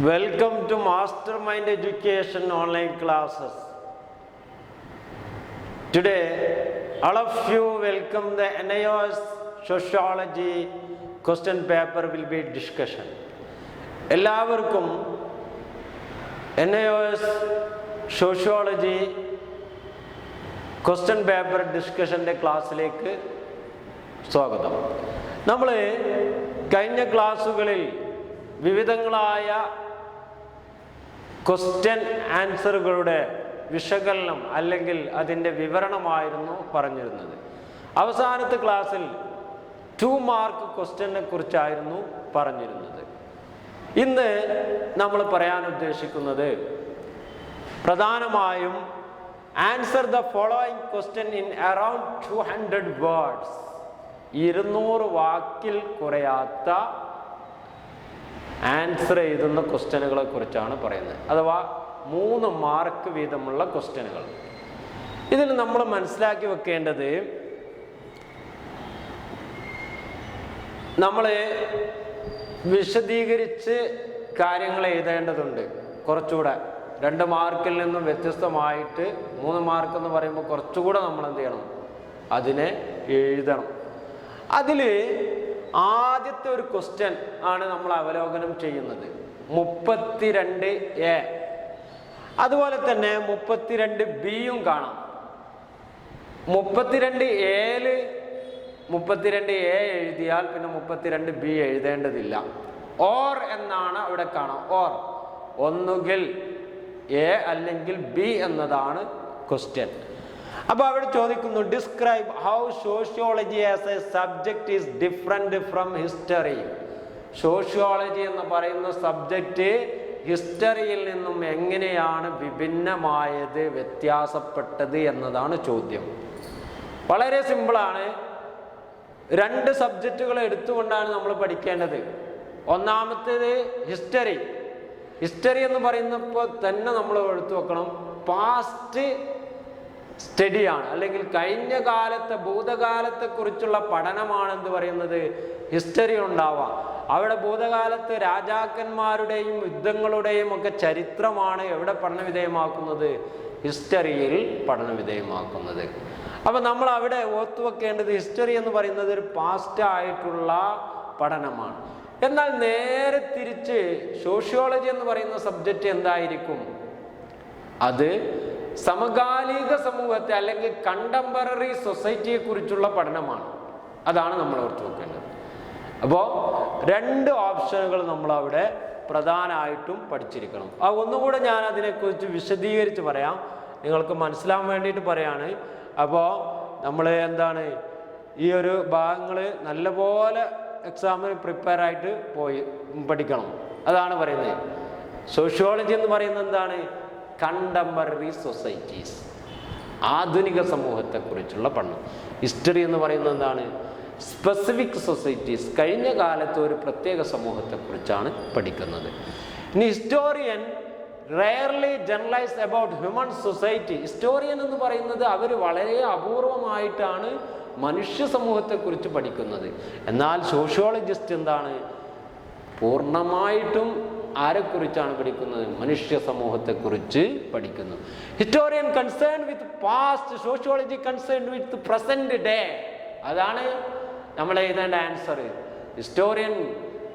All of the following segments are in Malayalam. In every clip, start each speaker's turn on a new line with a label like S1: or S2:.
S1: Welcome to Mastermind Education online classes. Today, all of you welcome the NIOS Sociology question paper will be discussion. എല്ലാവർക്കും NIOS Sociology question paper ഡിസ്കഷൻ്റെ ക്ലാസ്സിലേക്ക് സ്വാഗതം. നമ്മൾ കഴിഞ്ഞ ക്ലാസ്സുകളിൽ വിവിധങ്ങളായ ക്വസ്റ്റ്യൻ ആൻസറുകളുടെ വിശകലനം അല്ലെങ്കിൽ അതിൻ്റെ വിവരണമായിരുന്നു പറഞ്ഞിരുന്നത്. അവസാനത്തെ ക്ലാസ്സിൽ 2 മാർക്ക് ക്വസ്റ്റ്യനെ കുറിച്ചായിരുന്നു പറഞ്ഞിരുന്നത്. ഇന്ന് നമ്മൾ പറയാൻ ഉദ്ദേശിക്കുന്നത് പ്രധാനമായും answer the following question in around 200 words, 200 വാക്കിൽ കുറയാത്ത ആൻസർ എഴുതുന്ന ക്വസ്റ്റ്യനുകളെ കുറിച്ചാണ് പറയുന്നത്. അഥവാ 3 മാർക്ക് വീതമുള്ള ക്വസ്റ്റ്യനുകൾ. ഇതിൽ നമ്മൾ മനസ്സിലാക്കി വെക്കേണ്ടത്, നമ്മൾ വിശദീകരിച്ച് കാര്യങ്ങൾ എഴുതേണ്ടതുണ്ട്. കുറച്ചുകൂടെ 2 മാർക്കിൽ നിന്നും വ്യത്യസ്തമായിട്ട് 3 മാർക്ക് എന്ന് പറയുമ്പോൾ കുറച്ചുകൂടെ നമ്മൾ എന്ത് ചെയ്യണം, അതിനെ എഴുതണം. അതിൽ ആദ്യത്തെ ഒരു ക്വസ്റ്റ്യൻ ആണ് നമ്മൾ അവലോകനം ചെയ്യുന്നത്, 32A. അതുപോലെ തന്നെ 32Bയും കാണാം. 32A എഴുതിയാൽ പിന്നെ 32B എഴുതേണ്ടതില്ല. ഓർ എന്നാണ് അവിടെ കാണാം. ഓർ ഒന്നുകിൽ A അല്ലെങ്കിൽ B എന്നതാണ് ക്വസ്റ്റ്യൻ. അപ്പോൾ അവിടെ ചോദിക്കുന്നു, describe how sociology as A subject is different from history. Sociology എന്ന് പറയുന്ന സബ്ജക്റ്റ് ഹിസ്റ്ററിയിൽ നിന്നും എങ്ങനെയാണ് വിഭിന്നമായത്, വ്യത്യാസപ്പെട്ടത് എന്നതാണ് ചോദ്യം. വളരെ സിമ്പിളാണ്. 2 സബ്ജക്റ്റുകൾ എടുത്തുകൊണ്ടാണ് നമ്മൾ പഠിക്കേണ്ടത്. ഒന്നാമത്തേത് ഹിസ്റ്ററി. ഹിസ്റ്ററി എന്ന് പറയുന്നപ്പോൾ തന്നെ നമ്മൾ എടുത്തു വെക്കണം, പാസ്റ്റ് സ്റ്റഡിയാണ്, അല്ലെങ്കിൽ കഴിഞ്ഞ കാലത്തെ ഭൂതകാലത്തെക്കുറിച്ചുള്ള പഠനമാണ് എന്ത് പറയുന്നത്, ഹിസ്റ്ററി ഉണ്ടാവുക. അവിടെ ഭൂതകാലത്ത് രാജാക്കന്മാരുടെയും യുദ്ധങ്ങളുടെയും ഒക്കെ ചരിത്രമാണ് എവിടെ പഠനവിധേയമാക്കുന്നത്, ഹിസ്റ്ററിയിൽ പഠനവിധേയമാക്കുന്നത്. അപ്പം നമ്മൾ അവിടെ ഓർത്തു വെക്കേണ്ടത്, ഹിസ്റ്ററി എന്ന് പറയുന്നത് ഒരു പാസ്റ്റ് ആയിട്ടുള്ള പഠനമാണ്. എന്നാൽ നേരെ തിരിച്ച് സോഷ്യോളജി എന്ന് പറയുന്ന സബ്ജക്റ്റ് എന്തായിരിക്കും, അത് സമകാലിക സമൂഹത്തെ അല്ലെങ്കിൽ കണ്ടംപററി സൊസൈറ്റിയെ കുറിച്ചുള്ള പഠനമാണ്. അതാണ് നമ്മൾ ഓർത്ത് വെക്കേണ്ടത്. അപ്പോൾ 2 ഓപ്ഷനുകൾ നമ്മളവിടെ പ്രധാനമായിട്ടും പഠിച്ചിരിക്കണം. ഒന്നുകൂടെ ഞാൻ അതിനെക്കുറിച്ച് വിശദീകരിച്ച് പറയാം, നിങ്ങൾക്ക് മനസ്സിലാവാൻ വേണ്ടിയിട്ട് പറയാണ്. അപ്പോൾ നമ്മൾ എന്താണ്, ഈ ഒരു ഭാഗങ്ങൾ നല്ലപോലെ എക്സാമിന് പ്രിപ്പയർ ആയിട്ട് പോയി പഠിക്കണം. അതാണ് പറയുന്നത്. സോഷ്യോളജി എന്ന് പറയുന്നത് എന്താണ്, കണ്ടംപററി സൊസൈറ്റീസ്, ആധുനിക സമൂഹത്തെക്കുറിച്ചുള്ള പഠനം. ഹിസ്റ്ററി എന്ന് പറയുന്നത് എന്താണ്, സ്പെസിഫിക് സൊസൈറ്റീസ്, കഴിഞ്ഞ കാലത്ത് ഒരു പ്രത്യേക സമൂഹത്തെക്കുറിച്ചാണ് പഠിക്കുന്നത്. ഇനി historian rarely generalise about human society. Historian എന്ന് പറയുന്നത് അവർ വളരെ അപൂർവമായിട്ടാണ് മനുഷ്യ സമൂഹത്തെക്കുറിച്ച് പഠിക്കുന്നത്. എന്നാൽ സോഷ്യോളജിസ്റ്റ് എന്താണ്, പൂർണ്ണമായിട്ടും ആരെക്കുറിച്ചാണ് പഠിക്കുന്നത്, മനുഷ്യ സമൂഹത്തെക്കുറിച്ച് പഠിക്കുന്നു. Historian concern with past, sociology concern with present day. അതാണ് നമ്മൾ എഴുതേണ്ട answer. Historian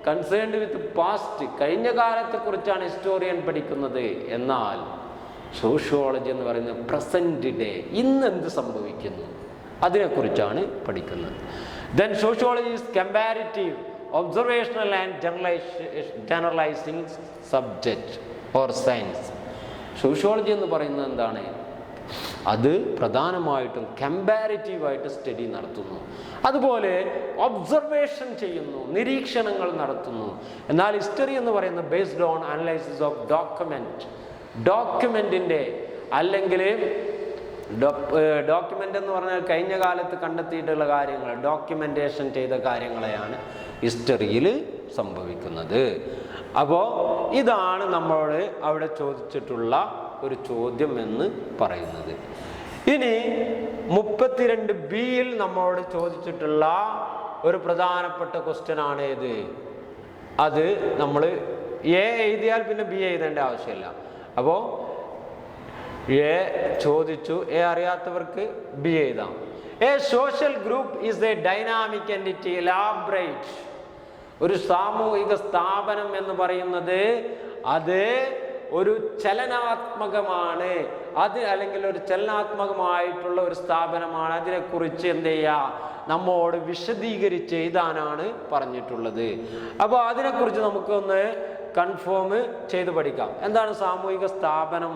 S1: concerned with past, കഴിഞ്ഞ കാലത്തെക്കുറിച്ചാണ് ഹിസ്റ്റോറിയൻ പഠിക്കുന്നത്. എന്നാൽ സോഷ്യോളജി എന്ന് പറയുന്നത് പ്രസന്റ് ഡേ, ഇന്ന് എന്ത് സംഭവിക്കുന്നു അതിനെക്കുറിച്ചാണ് പഠിക്കുന്നത്. Then sociology is comparative, observational and generalising subject or science. Sociology എന്ന് പറയുന്നത് എന്താണ്, അത് പ്രധാനമായിട്ടും കമ്പാരിറ്റീവായിട്ട് സ്റ്റഡി നടത്തുന്നു. അതുപോലെ ഒബ്സർവേഷൻ ചെയ്യുന്നു, നിരീക്ഷണങ്ങൾ നടത്തുന്നു. എന്നാൽ ഹിസ്റ്ററി എന്ന് പറയുന്നത് ബേസ്ഡ് ഓൺ അനലൈസിസ് ഓഫ് ഡോക്യുമെൻറ്റിൻ്റെ അല്ലെങ്കിൽ ഡോക്യുമെൻ്റ് എന്ന് പറഞ്ഞാൽ കഴിഞ്ഞ കാലത്ത് കണ്ടെത്തിയിട്ടുള്ള കാര്യങ്ങൾ, ഡോക്യുമെൻറ്റേഷൻ ചെയ്ത കാര്യങ്ങളെയാണ് ഹിസ്റ്ററിയിൽ സംഭവിക്കുന്നത്. അപ്പോൾ ഇതാണ് നമ്മളോട് അവിടെ ചോദിച്ചിട്ടുള്ള ഒരു ചോദ്യം എന്ന് പറയുന്നത്. ഇനി 32Bയിൽ നമ്മളോട് ചോദിച്ചിട്ടുള്ള ഒരു പ്രധാനപ്പെട്ട ക്വസ്റ്റ്യൻ ആണ് ഏത്, അത് നമ്മൾ എ എഴുതിയാൽ പിന്നെ ബി എഴുതേണ്ട ആവശ്യമില്ല. അപ്പോൾ എ ചോദിച്ചു, എ അറിയാത്തവർക്ക് ബി എഴുതാം. A social group is A dynamic entity. Elaborate. ഒരു സാമൂഹിക സ്ഥാപനം എന്ന് പറയുന്നത് അത് ഒരു ചലനാത്മകമാണ്. അത് അല്ലെങ്കിൽ ഒരു ചലനാത്മകമായിട്ടുള്ള ഒരു സ്ഥാപനമാണ്. അതിനെക്കുറിച്ച് എന്ത് ചെയ്യുക, നമ്മോട് വിശദീകരിച്ച് എഴുതാനാണ് പറഞ്ഞിട്ടുള്ളത്. അപ്പോൾ അതിനെക്കുറിച്ച് നമുക്കൊന്ന് കൺഫേം ചെയ്ത് പഠിക്കാം. എന്താണ് സാമൂഹിക സ്ഥാപനം?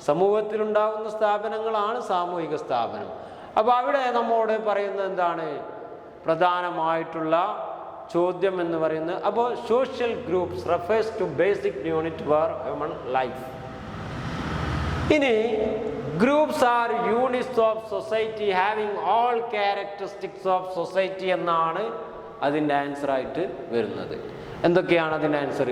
S1: സമൂഹത്തിലുണ്ടാകുന്ന സ്ഥാപനങ്ങളാണ് സാമൂഹിക സ്ഥാപനം. അപ്പോൾ അവിടെ നമ്മോട് പറയുന്നത് എന്താണ്? പ്രധാനമായിട്ടുള്ള ചോദ്യം എന്ന് പറയുന്നത്, അപ്പോൾ social groups refers to basic unit for human life. ഇനി groups are units of society having all characteristics of society എന്നാണ് അതിൻ്റെ ആൻസർ ആയിട്ട് വരുന്നത്. എന്തൊക്കെയാണ് അതിൻ്റെ ആൻസർ?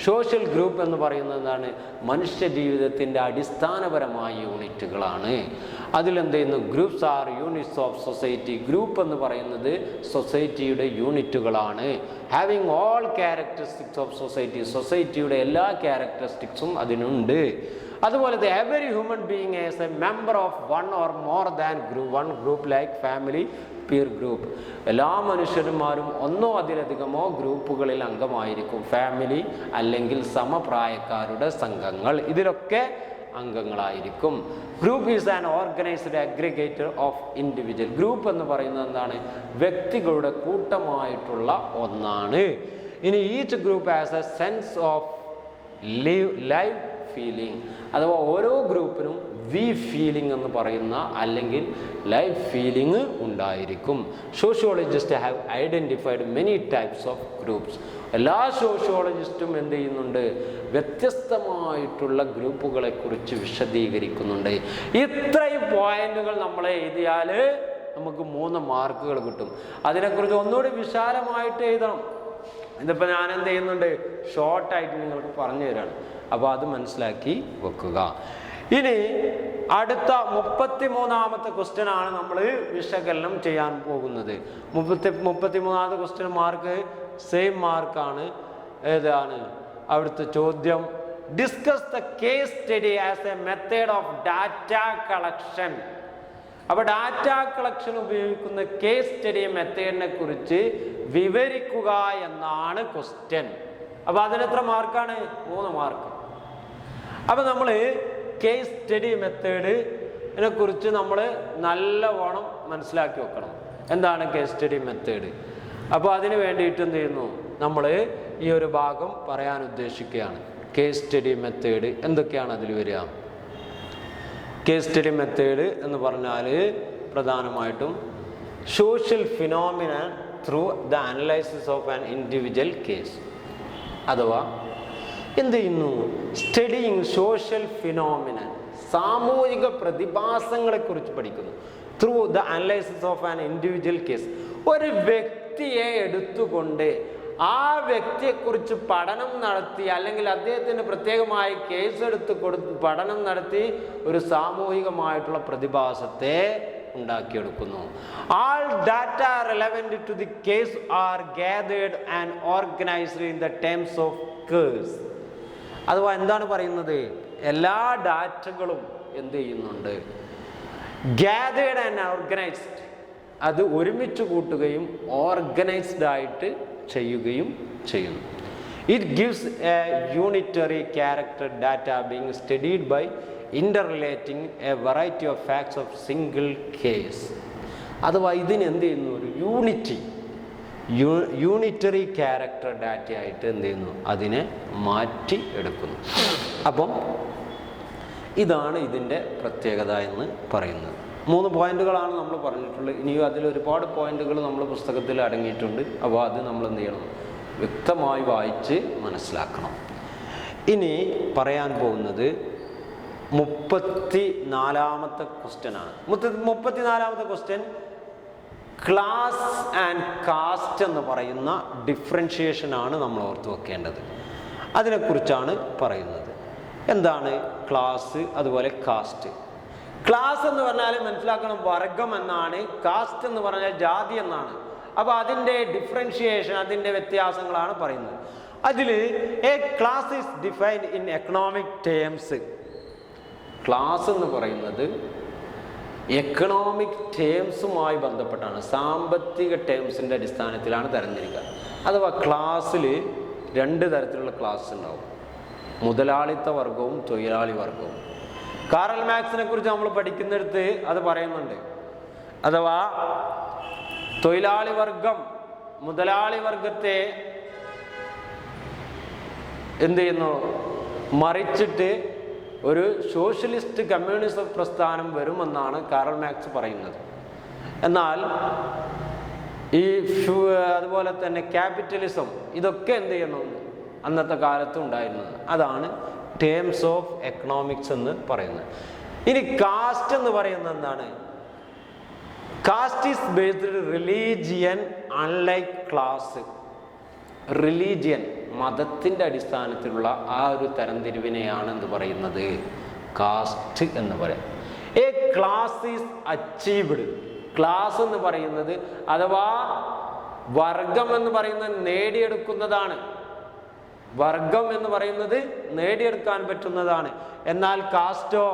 S1: സോഷ്യൽ ഗ്രൂപ്പ് എന്ന് പറയുന്നത് എന്താണ്? മനുഷ്യ ജീവിതത്തിൻ്റെ അടിസ്ഥാനപരമായ യൂണിറ്റുകളാണ്. അതിലെന്ത് ചെയ്യുന്നു? Groups are units of society. Group എന്ന് പറയുന്നത് സൊസൈറ്റിയുടെ യൂണിറ്റുകളാണ്. Having all characteristics of society. സൊസൈറ്റിയുടെ എല്ലാ ക്യാരക്ടറിസ്റ്റിക്സും അതിനുണ്ട്. അതുപോലെ every human being is a member of one or more than group. One group like family, peer group. എല്ലാ മനുഷ്യന്മാരും ഒന്നോ അതിലധികമോ ഗ്രൂപ്പുകളിൽ അംഗമായിരിക്കും. ഫാമിലി അല്ലെങ്കിൽ സമപ്രായക്കാരുടെ സംഘങ്ങൾ, ഇതിലൊക്കെ അംഗങ്ങളായിരിക്കും. Group is an organised aggregator of individual. Group എന്ന് പറയുന്നത് എന്താണ്? വ്യക്തികളുടെ കൂട്ടമായിട്ടുള്ള ഒന്നാണ്. ഇനി each group has a sense of live feeling. അഥവാ ഓരോ ഗ്രൂപ്പിനും വി ഫീലിംഗ് എന്ന് പറയുന്ന അല്ലെങ്കിൽ ലൈഫ് ഫീലിംഗ് ഉണ്ടായിരിക്കും. Sociologist have identified many types of groups. എല്ലാ സോഷ്യോളജിസ്റ്റും എന്ത് ചെയ്യുന്നുണ്ട്? വ്യത്യസ്തമായിട്ടുള്ള ഗ്രൂപ്പുകളെ കുറിച്ച് വിശദീകരിക്കുന്നുണ്ട്. ഇത്രയും പോയിന്റുകൾ നമ്മൾ എഴുതിയാൽ നമുക്ക് 3 മാർക്കുകൾ കിട്ടും. അതിനെക്കുറിച്ച് ഒന്നുകൂടി വിശാലമായിട്ട് എഴുതണം. ഇതിപ്പോൾ ഞാൻ എന്ത് ചെയ്യുന്നുണ്ട്? ഷോർട്ടായിട്ട് നിങ്ങൾക്ക് പറഞ്ഞു തരാണ്. അപ്പോൾ അത് മനസ്സിലാക്കി വെക്കുക. ഇനി അടുത്ത 33ാമത്തെ ക്വസ്റ്റ്യൻ ആണ് നമ്മൾ വിശകലനം ചെയ്യാൻ പോകുന്നത്. 33ാമത്തെ ക്വസ്റ്റ്യൻ മാർക്ക് സെയിം മാർക്കാണ്. ഏതാണ് അവിടുത്തെ ചോദ്യം? Discuss the case study as A method of data collection. അപ്പോൾ ഡാറ്റ കളക്ഷൻ ഉപയോഗിക്കുന്ന കേസ് സ്റ്റഡി മെത്തേഡിനെ കുറിച്ച് വിവരിക്കുക എന്നാണ് ക്വസ്റ്റ്യൻ. അപ്പോൾ അതിനെത്ര മാർക്കാണ്? 3 മാർക്ക്. അപ്പോൾ നമ്മൾ കേസ് സ്റ്റഡി മെത്തേഡിനെ കുറിച്ച് നമ്മൾ നല്ലവണ്ണം മനസ്സിലാക്കി വെക്കണം. എന്താണ് കേസ് സ്റ്റഡി മെത്തേഡ്? അപ്പോൾ അതിന് വേണ്ടിയിട്ട് എന്ത് ചെയ്യുന്നു? നമ്മൾ ഈ ഒരു ഭാഗം പറയാൻ ഉദ്ദേശിക്കുകയാണ്. കേസ് സ്റ്റഡി മെത്തേഡ് എന്തൊക്കെയാണ് അതിൽ വരിക? കേസ് സ്റ്റഡി മെത്തേഡ് എന്ന് പറഞ്ഞാൽ പ്രധാനമായിട്ടും social phenomena through the analysis of an individual case. അഥവാ എന്ത് ചെയ്യുന്നു? സ്റ്റഡിയിങ് സോഷ്യൽ ഫിനോമിന, സാമൂഹിക പ്രതിഭാസങ്ങളെക്കുറിച്ച് പഠിക്കുന്നു. Through the analysis of an individual case. ഒരു വ്യക്തിയെ എടുത്തുകൊണ്ട് ആ വ്യക്തിയെക്കുറിച്ച് പഠനം നടത്തി അല്ലെങ്കിൽ അദ്ദേഹത്തിന് പ്രത്യേകമായി കേസ് എടുത്ത് പഠനം നടത്തി ഒരു സാമൂഹികമായിട്ടുള്ള പ്രതിഭാസത്തെ ഉണ്ടാക്കിയെടുക്കുന്നു. All data relevant to the case are gathered and organised in the terms of case. അഥവാ എന്താണ് പറയുന്നത്? എല്ലാ ഡാറ്റകളും എന്ത് ചെയ്യുന്നുണ്ട്? Gathered and organised. അത് ഒരുമിച്ച് കൂട്ടുകയും ഓർഗനൈസ്ഡ് ആയിട്ട് ചെയ്യുകയും ചെയ്യുന്നു. It gives a unitary character data being studied by interrelating a variety of facts of single case. അഥവാ ഇതിന് എന്ത് ചെയ്യുന്നു? ഒരു യൂണിറ്ററി ക്യാരക്ടർ ഡാറ്റ ആയിട്ട് എന്ത് ചെയ്യുന്നു? അതിനെ മാറ്റി എടുക്കുന്നു. അപ്പം ഇതാണ് ഇതിൻ്റെ പ്രത്യേകത എന്ന് പറയുന്നത്. 3 പോയിന്റുകളാണ് നമ്മൾ പറഞ്ഞിട്ടുള്ളത്. ഇനിയും അതിൽ ഒരുപാട് പോയിന്റുകൾ നമ്മൾ പുസ്തകത്തിൽ അടങ്ങിയിട്ടുണ്ട്. അപ്പോൾ അത് നമ്മൾ എന്ത് ചെയ്യണം? വ്യക്തമായി വായിച്ച് മനസ്സിലാക്കണം. ഇനി പറയാൻ പോകുന്നത് 34ാമത്തെ ക്വസ്റ്റ്യനാണ്. 34ാമത്തെ ക്വസ്റ്റ്യൻ ക്ലാസ് ആൻഡ് കാസ്റ്റ് എന്ന് പറയുന്ന ഡിഫറൻഷിയേഷനാണ് നമ്മൾ ഓർത്ത് വെക്കേണ്ടത്. അതിനെക്കുറിച്ചാണ് പറയുന്നത്. എന്താണ് ക്ലാസ്, അതുപോലെ കാസ്റ്റ്? ക്ലാസ് എന്ന് പറഞ്ഞാൽ മനസ്സിലാക്കണം വർഗം എന്നാണ്. കാസ്റ്റ് എന്ന് പറഞ്ഞാൽ ജാതി എന്നാണ്. അപ്പോൾ അതിൻ്റെ ഡിഫറൻഷിയേഷൻ, അതിൻ്റെ വ്യത്യാസങ്ങളാണ് പറയുന്നത്. അതിൽ A class is defined in economic terms. Class എന്ന് പറയുന്നത് എക്കണോമിക് ടേംസുമായി ബന്ധപ്പെട്ടാണ്, സാമ്പത്തിക ടേംസിൻ്റെ അടിസ്ഥാനത്തിലാണ് തരംതിരിക്കുക. അഥവാ ക്ലാസ്സിൽ 2 തരത്തിലുള്ള ക്ലാസ് ഉണ്ടാവും, മുതലാളിത്ത വർഗവും തൊഴിലാളി വർഗവും. കാറൽ മാർക്സിനെ കുറിച്ച് നമ്മൾ പഠിക്കുന്നിടത്ത് അത് പറയുന്നുണ്ട്. അഥവാ തൊഴിലാളി വർഗം മുതലാളി വർഗത്തെ എന്ത് ചെയ്യുന്നു, മറിച്ചിട്ട് ഒരു സോഷ്യലിസ്റ്റ് കമ്മ്യൂണിസ്റ്റ് പ്രസ്ഥാനം വരുമെന്നാണ് കാറൽ മാർക്സ് പറയുന്നത്. എന്നാൽ ഈ അതുപോലെ തന്നെ ക്യാപിറ്റലിസം, ഇതൊക്കെ എന്ത് ചെയ്യുന്നു അന്നത്തെ കാലത്ത് ഉണ്ടായിരുന്നത്. അതാണ് ടേംസ് ഓഫ് എക്കണോമിക്സ് എന്ന് പറയുന്നത്. ഇനി കാസ്റ്റ് എന്ന് പറയുന്നത് എന്താണ്? Caste is based religion unlike class. Religion, മതത്തിൻ്റെ അടിസ്ഥാനത്തിലുള്ള ആ ഒരു തരംതിരിവിനെയാണ് എന്ത് പറയുന്നത്, കാസ്റ്റ് എന്ന് പറയാം. A class is achieved. Class എന്ന് പറയുന്നത് അഥവാ വർഗം എന്ന് പറയുന്നത് നേടിയെടുക്കുന്നതാണ്. വർഗം എന്ന് പറയുന്നത് നേടിയെടുക്കാൻ പറ്റുന്നതാണ്. എന്നാൽ കാസ്റ്റോ,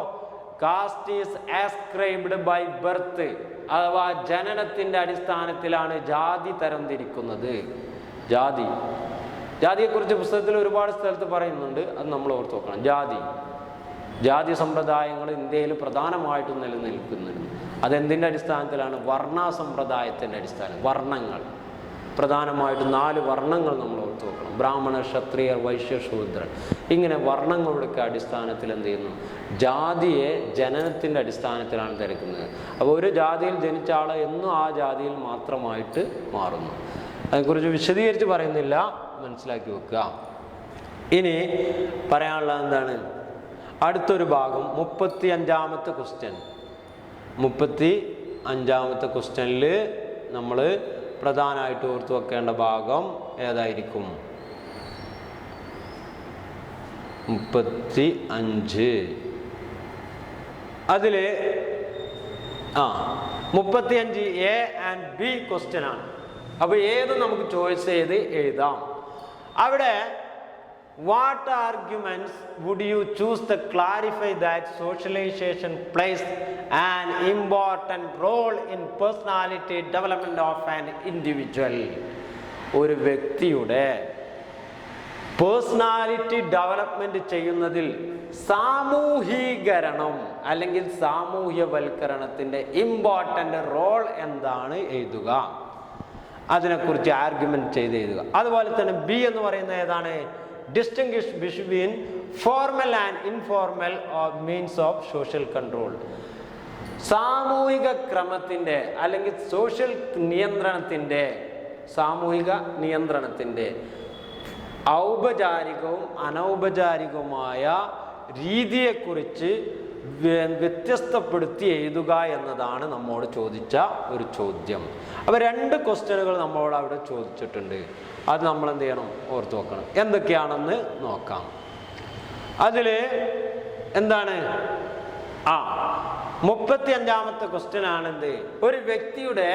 S1: cast is ascribed by birth. അഥവാ ജനനത്തിൻ്റെ അടിസ്ഥാനത്തിലാണ് ജാതി തരംതിരിക്കുന്നത്. ജാതിയെക്കുറിച്ച് പുസ്തകത്തിൽ ഒരുപാട് സ്ഥലത്ത് പറയുന്നുണ്ട്, അത് നമ്മൾ ഓർത്ത് നോക്കണം. ജാതി സമ്പ്രദായങ്ങൾ ഇന്ത്യയിൽ പ്രധാനമായിട്ടും നിലനിൽക്കുന്നുണ്ട്. അതെന്തിൻ്റെ അടിസ്ഥാനത്തിലാണ്? വർണ്ണ സമ്പ്രദായത്തിൻ്റെ അടിസ്ഥാനം. വർണ്ണങ്ങൾ പ്രധാനമായിട്ടും 4 വർണ്ണങ്ങൾ നമ്മൾ ഓർത്ത് നോക്കണം. ബ്രാഹ്മണ, ക്ഷത്രിയർ, വൈശ്യ, ശൂദ്രൻ. ഇങ്ങനെ വർണ്ണങ്ങളുടെയൊക്കെ അടിസ്ഥാനത്തിൽ എന്ത് ചെയ്യുന്നു, ജാതിയെ ജനനത്തിൻ്റെ അടിസ്ഥാനത്തിലാണ് തിരക്കുന്നത്. അപ്പോൾ ഒരു ജാതിയിൽ ജനിച്ച ആൾ എന്നും ആ ജാതിയിൽ മാത്രമായിട്ട് മാറുന്നു. അതിനെക്കുറിച്ച് വിശദീകരിച്ച് പറയുന്നില്ല, മനസ്സിലാക്കി വെക്കുക. ഇനി പറയാനുള്ളത് എന്താണ്? അടുത്തൊരു ഭാഗം 35ാമത്തെ ക്വസ്റ്റ്യൻ. 35ാമത്തെ ക്വസ്റ്റ്യനിൽ നമ്മൾ പ്രധാനമായിട്ട് ഓർത്തു വെക്കേണ്ട ഭാഗം ഏതായിരിക്കും? 35. അതിൽ 35 A and B ക്വസ്റ്റ്യൻ ആണ്. അപ്പോൾ ഏത് നമുക്ക് ചോയ്സ് ചെയ്ത് എഴുതാം. അവിടെ what arguments would you choose to clarify that socialization plays an important role in personality development of an individual? ഒരു വ്യക്തിയുടെ പേഴ്സണാലിറ്റി ഡെവലപ്മെന്റ് ചെയ്യുന്നതിൽ സാമൂഹീകരണം അല്ലെങ്കിൽ സാമൂഹ്യവൽക്കരണത്തിൻ്റെ ഇമ്പോർട്ടൻ്റ് റോൾ എന്താണ് എഴുതുക. അതിനെക്കുറിച്ച് ആർഗ്യുമെന്റ് ചെയ്ത് എഴുതുക. അതുപോലെ തന്നെ ബി എന്ന് പറയുന്നത് ഏതാണ്? Distinguish between formal and informal means of social control. സാമൂഹിക ക്രമത്തിൻ്റെ അല്ലെങ്കിൽ സോഷ്യൽ സാമൂഹിക നിയന്ത്രണത്തിൻ്റെ ഔപചാരികവും അനൗപചാരികവുമായ രീതിയെക്കുറിച്ച് വ്യത്യസ്തപ്പെടുത്തി എഴുതുക എന്നതാണ് നമ്മോട് ചോദിച്ച ഒരു ചോദ്യം. അപ്പോൾ 2 ക്വസ്റ്റ്യനുകൾ നമ്മളോട് അവിടെ ചോദിച്ചിട്ടുണ്ട്. അത് നമ്മൾ എന്ത് ചെയ്യണം? ഓർത്ത് നോക്കണം. എന്തൊക്കെയാണെന്ന് നോക്കാം. അതിൽ എന്താണ്? 35ാമത്തെ ക്വസ്റ്റ്യൻ ആണെന്ത്? ഒരു വ്യക്തിയുടെ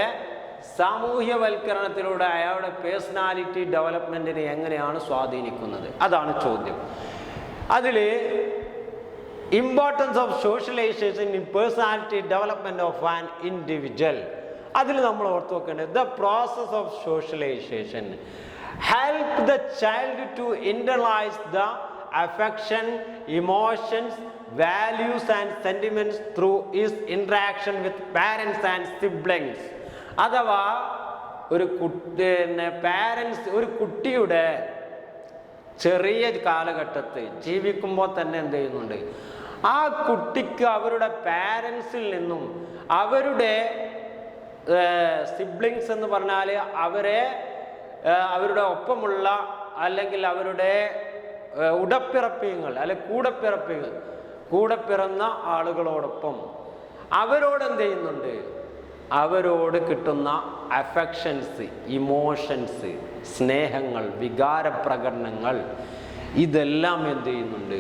S1: സാമൂഹ്യവൽക്കരണത്തിലൂടെ അയാളുടെ പേഴ്സണാലിറ്റി ഡെവലപ്മെന്റിനെ എങ്ങനെയാണ് സ്വാധീനിക്കുന്നത്? അതാണ് ചോദ്യം. അതിൽ importance of socialisation in personality development of an individual. അതിൽ നമ്മൾ ഓർത്ത് നോക്കേണ്ടത് the process of socialisation help the child to internalise the affection, emotions, values and sentiments through his interaction with parents and siblings. അഥവാ ഒരു കുട്ടിയുടെ ചെറിയ കാലഘട്ടത്തിൽ ജീവിക്കുമ്പോൾ തന്നെ എന്ത് ചെയ്യുന്നുണ്ട്? ആ കുട്ടിക്ക് അവരുടെ പാരൻസിൽ നിന്നും അവരുടെ സിബ്ലിങ്സ് എന്ന് പറഞ്ഞാൽ അവരുടെ ഒപ്പമുള്ള അല്ലെങ്കിൽ അവരുടെ ഉടപ്പിറപ്പിയങ്ങൾ അല്ലെ കൂടെ പിറന്ന ആളുകളോടൊപ്പം അവരോട് എന്ത് ചെയ്യുന്നുണ്ട്? അവരോട് കിട്ടുന്ന അഫെക്ഷൻസ്, ഇമോഷൻസ്, സ്നേഹങ്ങൾ, വികാരപ്രകടനങ്ങൾ, ഇതെല്ലാം എന്ത് ചെയ്യുന്നുണ്ട്?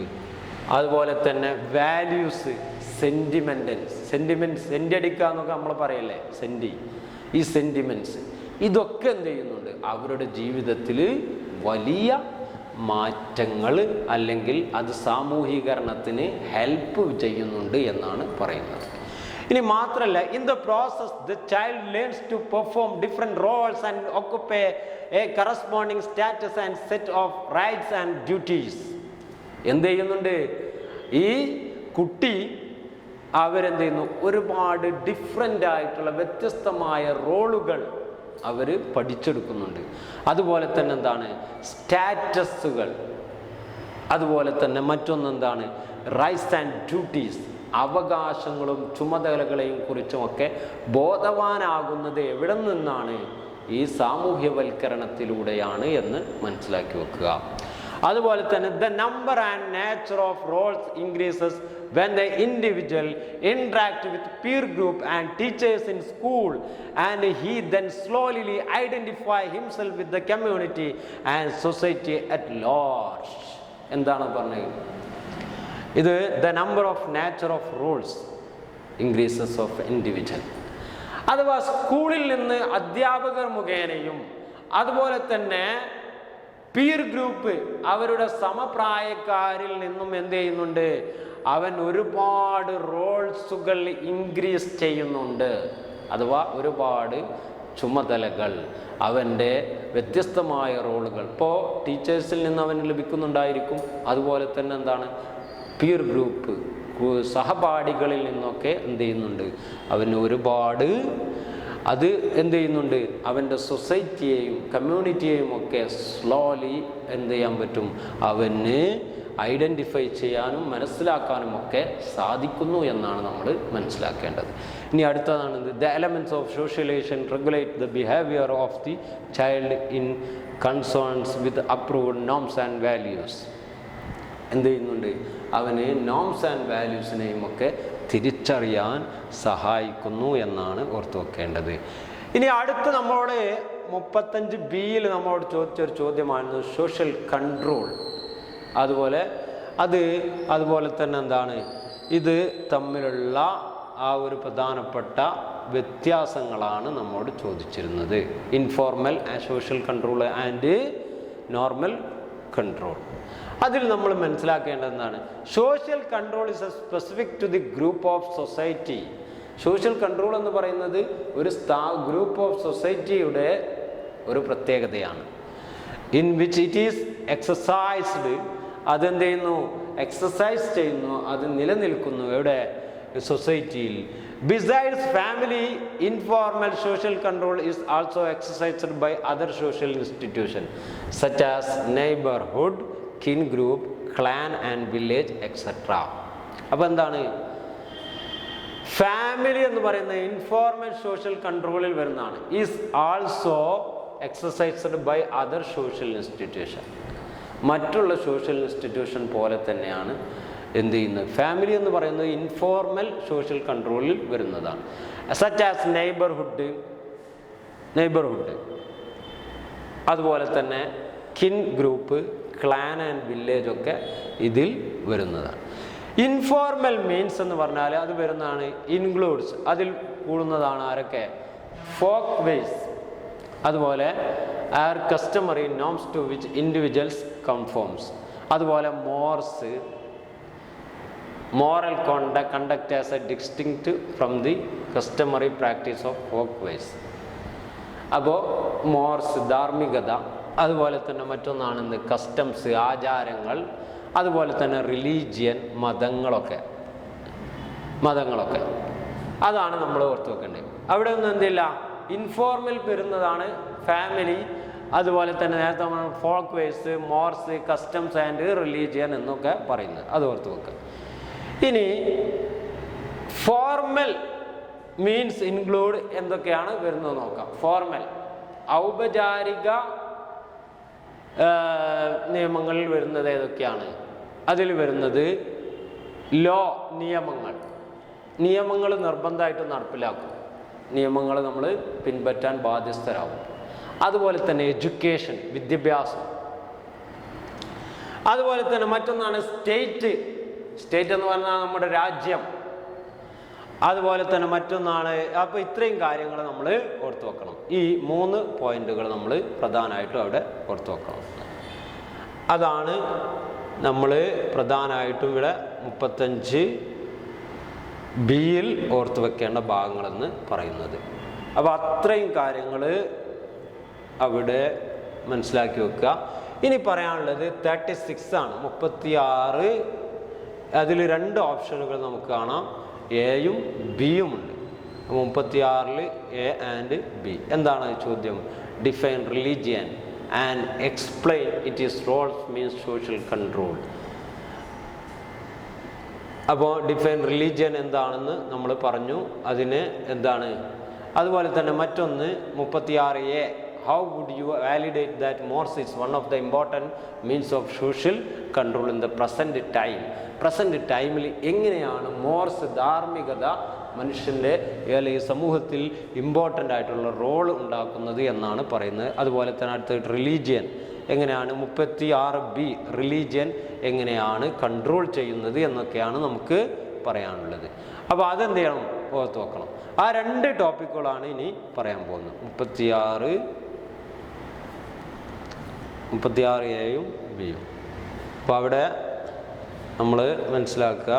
S1: അതുപോലെ തന്നെ വാല്യൂസ്, സെൻറ്റിമെൻറ്റ്സ് അടിക്കുക എന്നൊക്കെ നമ്മൾ പറയല്ലേ, ഈ സെൻറ്റിമെൻറ്റ്സ്, ഇതൊക്കെ എന്ത് ചെയ്യുന്നുണ്ട്? അവരുടെ ജീവിതത്തിൽ വലിയ മാറ്റങ്ങൾ അല്ലെങ്കിൽ അത് സാമൂഹീകരണത്തിന് ഹെൽപ്പ് ചെയ്യുന്നുണ്ട് എന്നാണ് പറയുന്നത്. ഇനി മാത്രമല്ല, in the process the child learns to perform different roles and occupy a corresponding status and set of rights and duties. എന്ത് ചെയ്യുന്നുണ്ട് ഈ കുട്ടി? അവരെന്ത് ചെയ്യുന്നു? ഒരുപാട് ഡിഫറെൻ്റ് ആയിട്ടുള്ള വ്യത്യസ്തമായ റോളുകൾ അവർ പഠിച്ചെടുക്കുന്നുണ്ട്. അതുപോലെ തന്നെ എന്താണ്? സ്റ്റാറ്റസുകൾ. അതുപോലെ തന്നെ മറ്റൊന്നെന്താണ്? Rights and duties. അവകാശങ്ങളും ചുമതലകളെയും കുറിച്ചുമൊക്കെ ബോധവാനാകുന്നത് എവിടെ നിന്നാണ്? ഈ സാമൂഹ്യവൽക്കരണത്തിലൂടെയാണ് എന്ന് മനസ്സിലാക്കി വെക്കുക. അതുപോലെ തന്നെ the number and nature of Rolls increases when the individual interact with peer group and teachers in school, and he then slowly identify himself with the community and society at large. എന്താണ് പറഞ്ഞത്? ഇത് the number of nature of roles increases of individual. അഥവാ സ്കൂളിൽ നിന്ന് അധ്യാപകർ മുഖേനയും അതുപോലെ തന്നെ പീർ ഗ്രൂപ്പ് അവരുടെ സമപ്രായക്കാരിൽ നിന്നും എന്ത് ചെയ്യുന്നുണ്ട്? അവൻ ഒരുപാട് റോൾസുകൾ ഇൻക്രീസ് ചെയ്യുന്നുണ്ട്. അഥവാ ഒരുപാട് ചുമതലകൾ, അവൻ്റെ വ്യത്യസ്തമായ റോളുകൾ ഇപ്പോൾ ടീച്ചേഴ്സിൽ നിന്ന് അവന് ലഭിക്കുന്നുണ്ടായിരിക്കും. അതുപോലെ തന്നെ എന്താണ്? പീർ ഗ്രൂപ്പ് സഹപാഠികളിൽ നിന്നൊക്കെ എന്ത് ചെയ്യുന്നുണ്ട്? അവന് ഒരുപാട് അത് എന്ത് ചെയ്യുന്നുണ്ട്? അവൻ്റെ സൊസൈറ്റിയെയും കമ്മ്യൂണിറ്റിയെയും ഒക്കെ സ്ലോലി എന്ത് ചെയ്യാൻ പറ്റും? അവന് ഐഡൻറ്റിഫൈ ചെയ്യാനും മനസ്സിലാക്കാനും ഒക്കെ സാധിക്കുന്നു എന്നാണ് നമ്മൾ മനസ്സിലാക്കേണ്ടത്. ഇനി അടുത്തതാണ് the elements of socialisation regulate the behaviour of the child in concerns with approved norms and values. എന്ത് ചെയ്യുന്നുണ്ട്? അവന് നോംസ് ആൻഡ് വാല്യൂസിനെയും ഒക്കെ തിരിച്ചറിയാൻ സഹായിക്കുന്നു എന്നാണ് ഓർത്തു വെക്കേണ്ടത്. ഇനി അടുത്ത് നമ്മളോട് 35B നമ്മളോട് ചോദിച്ചൊരു ചോദ്യമാണ് സോഷ്യൽ കൺട്രോൾ. അതുപോലെ തന്നെ എന്താണ്? ഇത് തമ്മിലുള്ള ആ ഒരു പ്രധാനപ്പെട്ട വ്യത്യാസങ്ങളാണ് നമ്മോട് ചോദിച്ചിരുന്നത്. Informal social control and normal control. അതിൽ നമ്മൾ മനസ്സിലാക്കേണ്ടത് എന്താണ്? Social control is a specific to the group of society. Social control എന്ന് പറയുന്നത് ഒരു ഗ്രൂപ്പ് ഓഫ് സൊസൈറ്റിയുടെ ഒരു പ്രത്യേകതയാണ്. In which it is exercised. അതെന്ത് ചെയ്യുന്നു? എക്സസൈസ് ചെയ്യുന്നു, അത് നിലനിൽക്കുന്നു. എവിടെ? സൊസൈറ്റിയിൽ. Besides family, informal social control is also exercised by other social institution such as neighbourhood, kin group, clan and village etcetera. അപ്പോൾ എന്താണ്? ഫാമിലി എന്ന് പറയുന്ന ഇൻഫോർമൽ സോഷ്യൽ കൺട്രോളിൽ വരുന്നതാണ്. Is also exercised by other social institution. മറ്റുള്ള സോഷ്യൽ ഇൻസ്റ്റിറ്റ്യൂഷൻ പോലെ തന്നെയാണ് എന്ത് ചെയ്യുന്നത്? ഫാമിലി എന്ന് പറയുന്നത് ഇൻഫോർമൽ സോഷ്യൽ കൺട്രോളിൽ വരുന്നതാണ്. സച്ച് ആസ് നെയ്ബർഹുഡ്, അതുപോലെ തന്നെ കിൻ ഗ്രൂപ്പ്, ക്ലാൻ ആൻഡ് വില്ലേജ് ഒക്കെ ഇതിൽ വരുന്നതാണ്. ഇൻഫോർമൽ മീൻസ് എന്ന് പറഞ്ഞാൽ അത് വരുന്നതാണ് ഇൻക്ലൂഡ്സ്. അതിൽ കൂടുന്നതാണ് ആരൊക്കെ? ഫോക്ക് വേസ്, അതുപോലെ are customary norms to which individuals conforms, അതുപോലെ mores, moral conduct as a distinct from the customary practice of folk ways. അപ്പോൾ മോർസ് ധാർമ്മികത, അതുപോലെ തന്നെ മറ്റൊന്നാണെന്ന് കസ്റ്റംസ് ആചാരങ്ങൾ, അതുപോലെ തന്നെ റിലീജിയൻ മതങ്ങളൊക്കെ അതാണ് നമ്മൾ ഓർത്ത് വെക്കേണ്ടത്. അവിടെ ഒന്നും എന്തില്ല, ഇൻഫോർമൽ വരുന്നതാണ് ഫാമിലി, അതുപോലെ തന്നെ നേരത്തെ നമ്മൾ folkways, mores, customs and religion എന്നൊക്കെ പറയുന്നത്, അത് ഓർത്ത് വെക്കുക. ഇനി ഫോർമൽ മീൻസ് ഇൻക്ലൂഡ് എന്തൊക്കെയാണ് വരുന്നത് നോക്കാം. ഫോർമൽ ഔപചാരിക നിയമങ്ങളിൽ വരുന്നത് ഏതൊക്കെയാണ്? അതിൽ വരുന്നത് ലോ, നിയമങ്ങൾ നിർബന്ധമായിട്ട് നടപ്പിലാക്കും, നിയമങ്ങൾ നമ്മൾ പിൻപറ്റാൻ ബാധ്യസ്ഥരാകും. അതുപോലെ തന്നെ എഡ്യൂക്കേഷൻ, വിദ്യാഭ്യാസം. അതുപോലെ തന്നെ മറ്റൊന്നാണ് സ്റ്റേറ്റ് എന്ന് പറഞ്ഞാൽ നമ്മുടെ രാജ്യം. അതുപോലെ തന്നെ മറ്റൊന്നാണ്. അപ്പോൾ ഇത്രയും കാര്യങ്ങൾ നമ്മൾ ഓർത്ത് വെക്കണം. ഈ 3 പോയിന്റുകൾ നമ്മൾ പ്രധാനമായിട്ടും അവിടെ ഓർത്ത് വെക്കണം. അതാണ് നമ്മൾ പ്രധാനമായിട്ടും ഇവിടെ 35B ഓർത്ത് വെക്കേണ്ട ഭാഗങ്ങളെന്ന് പറയുന്നത്. അപ്പോൾ അത്രയും കാര്യങ്ങൾ അവിടെ മനസ്സിലാക്കി വെക്കുക. ഇനി പറയാനുള്ളത് 36 ആണ്. 36 അതിൽ 2 ഓപ്ഷനുകൾ നമുക്ക് കാണാം, എയും ബിയും ഉണ്ട്. 36 എ ആൻഡ് ബി. എന്താണ് ചോദ്യം? Define religion and explain it is roles means social control. അപ്പോൾ ഡിഫൈൻ റിലീജിയൻ എന്താണെന്ന് നമ്മൾ പറഞ്ഞു, അതിന് എന്താണ്. അതുപോലെ തന്നെ മറ്റൊന്ന് 36A, how would you validate that Morse is one of the important means of social control in the present time? Present ടൈമിൽ എങ്ങനെയാണ് മോർസ് ധാർമ്മികത മനുഷ്യൻ്റെ അല്ലെങ്കിൽ സമൂഹത്തിൽ ഇമ്പോർട്ടൻ്റ് ആയിട്ടുള്ള റോൾ ഉണ്ടാക്കുന്നത് എന്നാണ് പറയുന്നത്. അതുപോലെ തന്നെ അടുത്ത റിലീജിയൻ എങ്ങനെയാണ്, 36B റിലീജിയൻ എങ്ങനെയാണ് കൺട്രോൾ ചെയ്യുന്നത് എന്നൊക്കെയാണ് നമുക്ക് പറയാനുള്ളത്. അപ്പോൾ അതെന്ത് ചെയ്യണം? ഓർത്ത് വെക്കണം. ആ 2 ടോപ്പിക്കുകളാണ് ഇനി പറയാൻ പോകുന്നത്. 36Aയും ബിയും. അപ്പോൾ അവിടെ നമ്മൾ മനസ്സിലാക്കുക,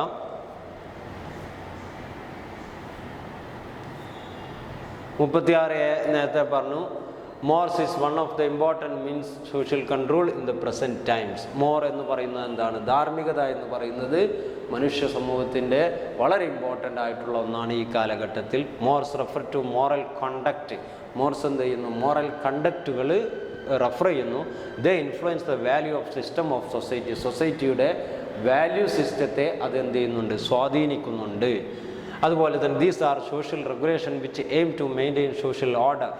S1: 36A നേരത്തെ പറഞ്ഞു, Morse is one of the important means social control in the present times. More എന്ന് പറയുന്നത് എന്താണ്? ധാർമ്മികത എന്ന് പറയുന്നത് മനുഷ്യ സമൂഹത്തിൻ്റെ വളരെ ഇമ്പോർട്ടൻ്റ് ആയിട്ടുള്ള ഒന്നാണ് ഈ കാലഘട്ടത്തിൽ. Mores refer to moral conduct. Mores എന്ത് ചെയ്യുന്നു? മോറൽ കണ്ടക്റ്റുകൾ റെഫർ ചെയ്യുന്നു. The influence the value of system of society. സൊസൈറ്റിയുടെ വാല്യൂ സിസ്റ്റത്തെ അതെന്ത് ചെയ്യുന്നുണ്ട്? സ്വാധീനിക്കുന്നുണ്ട്. അതുപോലെ തന്നെ these are social regulation which aim to maintain social order.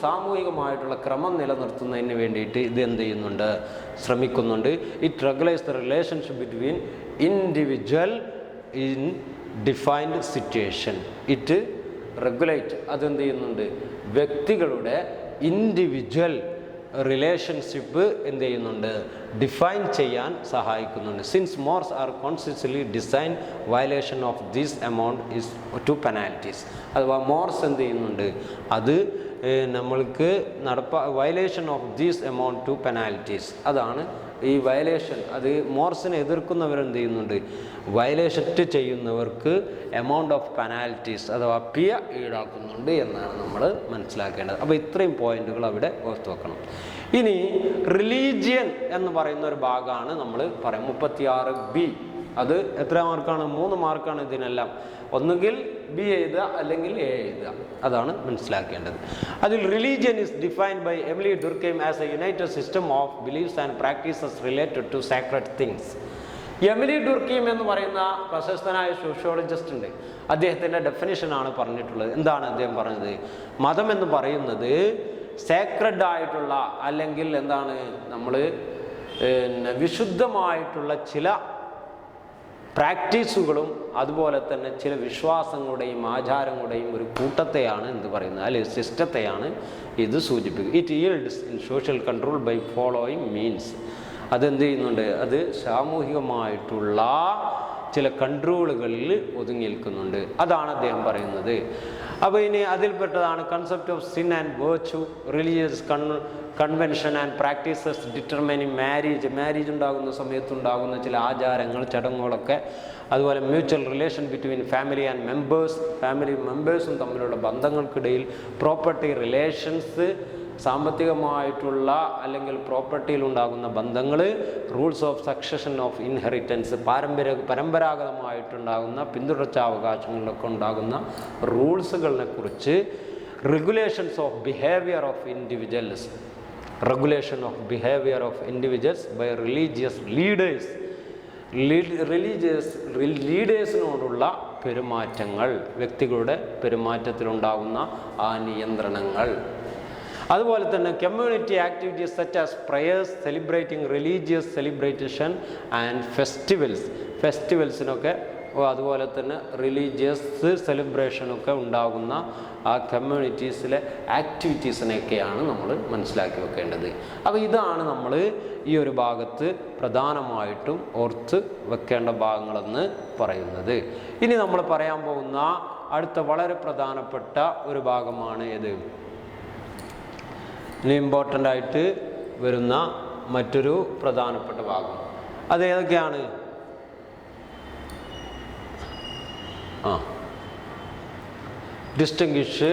S1: സാമൂഹികമായിട്ടുള്ള ക്രമം നിലനിർത്തുന്നതിന് വേണ്ടിയിട്ട് ഇത് എന്ത് ചെയ്യുന്നുണ്ട്? ശ്രമിക്കുന്നുണ്ട്. It regulates the relationship between individual in defined situation. It regulate അതെന്ത് ചെയ്യുന്നുണ്ട്? വ്യക്തികളുടെ ഇൻഡിവിജ്വൽ റിലേഷൻഷിപ്പ് എന്ത് ചെയ്യുന്നുണ്ട്? ഡിഫൈൻ ചെയ്യാൻ സഹായിക്കുന്നുണ്ട്. Since mores are consciously design violation of this amount is to penalties. അഥവാ മോർസ് എന്ത് ചെയ്യുന്നുണ്ട്? അത് നമ്മൾക്ക് violation of these amount to penalties. അതാണ് ഈ വയലേഷൻ. അത് മോർസിനെ എതിർക്കുന്നവരെന്ത് ചെയ്യുന്നുണ്ട്? വയലേഷൻ ചെയ്യുന്നവർക്ക് എമൗണ്ട് ഓഫ് പെനാൽറ്റീസ് അഥവാ പിഴ ഈടാക്കുന്നുണ്ട് എന്നാണ് നമ്മൾ മനസ്സിലാക്കേണ്ടത്. അപ്പോൾ ഇത്രയും പോയിന്റുകൾ അവിടെ ഓർത്ത് വെക്കണം. ഇനി റിലീജിയൻ എന്ന് പറയുന്ന ഒരു ഭാഗമാണ് നമ്മൾ പറയാം. 36B. അത് എത്ര മാർക്കാണ്? 3 മാർക്കാണ് ഇതിനെല്ലാം. ഒന്നുകിൽ ബി എഴുതുക അല്ലെങ്കിൽ എ എഴുതുക. അതാണ് മനസ്സിലാക്കേണ്ടത്. അതിൽ religion is defined by Emile Durkheim as a united system of beliefs and practices related to sacred things. Emile Durkheim എന്ന് പറയുന്ന പ്രശസ്തനായ സോഷ്യോളജിസ്റ്റ് ഉണ്ട്. അദ്ദേഹത്തിൻ്റെ ഡെഫിനിഷനാണ് പറഞ്ഞിട്ടുള്ളത്. എന്താണ് അദ്ദേഹം പറഞ്ഞത്? മതം എന്ന് പറയുന്നത് സാക്രഡ് ആയിട്ടുള്ള അല്ലെങ്കിൽ എന്താണ് നമ്മൾ വിശുദ്ധമായിട്ടുള്ള ചില പ്രാക്ടീസുകളും അതുപോലെ തന്നെ ചില വിശ്വാസങ്ങളുടെയും ആചാരങ്ങളുടെയും ഒരു കൂട്ടത്തെയാണ് എന്ത് പറയുന്നത്, അല്ലെങ്കിൽ സിസ്റ്റത്തെയാണ് ഇത് സൂചിപ്പിക്കുക. It yields in social control by following means. അതെന്ത് ചെയ്യുന്നുണ്ട്? അത് സാമൂഹികമായിട്ടുള്ള ചില കൺട്രോളുകളിൽ ഒതുങ്ങി നിൽക്കുന്നുണ്ട്. അതാണ് അദ്ദേഹം പറയുന്നത്. അപ്പോൾ ഇനി അതിൽപ്പെട്ടതാണ് concept of sin and virtue, religious convention and practices determining marriage ഉണ്ടാകുന്ന സമയത്തുണ്ടാകുന്ന ചില ആചാരങ്ങൾ, ചടങ്ങുകളൊക്കെ. അതുപോലെ mutual relation between family and മെമ്പേഴ്സും തമ്മിലുള്ള ബന്ധങ്ങൾക്കിടയിൽ പ്രോപ്പർട്ടി റിലേഷൻസ്, സാമ്പത്തികമായിട്ടുള്ള അല്ലെങ്കിൽ പ്രോപ്പർട്ടിയിൽ ഉണ്ടാകുന്ന ബന്ധങ്ങൾ, rules of succession of inheritance, പരമ്പരാഗതമായിട്ടുണ്ടാകുന്ന പിന്തുടർച്ചാവകാശങ്ങളിലൊക്കെ ഉണ്ടാകുന്ന റൂൾസുകളെ കുറിച്ച്, regulations of behaviour of individuals, regulation of behaviour of individuals by religious ലീഡേഴ്സിനോടുള്ള പെരുമാറ്റങ്ങൾ, വ്യക്തികളുടെ പെരുമാറ്റത്തിലുണ്ടാകുന്ന ആ നിയന്ത്രണങ്ങൾ. അതുപോലെ തന്നെ community activities such as prayers, celebrating religious celebration and ഫെസ്റ്റിവൽസിനൊക്കെ അതുപോലെ തന്നെ റിലീജിയസ് സെലിബ്രേഷനൊക്കെ ഉണ്ടാകുന്ന ആ കമ്മ്യൂണിറ്റീസിലെ ആക്ടിവിറ്റീസിനെയൊക്കെയാണ് നമ്മൾ മനസ്സിലാക്കി വെക്കേണ്ടത്. അപ്പോൾ ഇതാണ് നമ്മൾ ഈ ഒരു ഭാഗത്ത് പ്രധാനമായിട്ടും ഓർത്ത് വെക്കേണ്ട ഭാഗങ്ങളെന്ന് പറയുന്നത്. ഇനി നമ്മൾ പറയാൻ പോകുന്ന അടുത്ത വളരെ പ്രധാനപ്പെട്ട ഒരു ഭാഗമാണ് ഇത്. ഇനി ഇമ്പോർട്ടൻ്റ് ആയിട്ട് വരുന്ന മറ്റൊരു പ്രധാനപ്പെട്ട ഭാഗം. അതേതൊക്കെയാണ്? ഡിസ്റ്റിങ്വിഷ്.